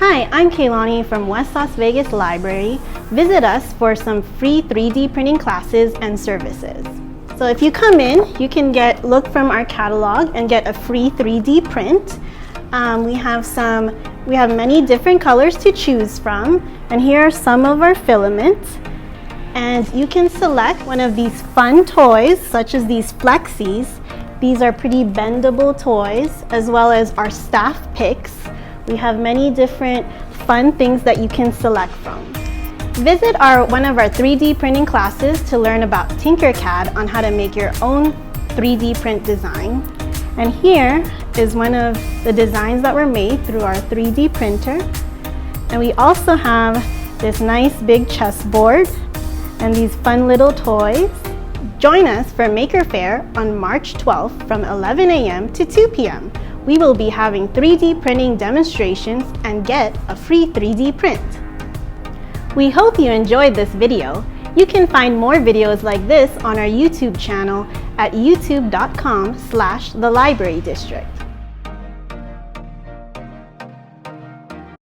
Hi, I'm Kaylani from West Las Vegas Library. Visit us for some free 3D printing classes and services. So if you come in, you can look from our catalog and get a free 3D print. We have many different colors to choose from, and here are some of our filaments. And you can select one of these fun toys, such as these Flexies. These are pretty bendable toys, as well as our staff picks. We have many different fun things that you can select from. Visit one of our 3D printing classes to learn about Tinkercad on how to make your own 3D print design. And here is one of the designs that were made through our 3D printer. And we also have this nice big chessboard and these fun little toys. Join us for Maker Fair on March 12th from 11 a.m. to 2 p.m. We will be having 3D printing demonstrations and get a free 3D print. We hope you enjoyed this video. You can find more videos like this on our YouTube channel at youtube.com/thelibrarydistrict.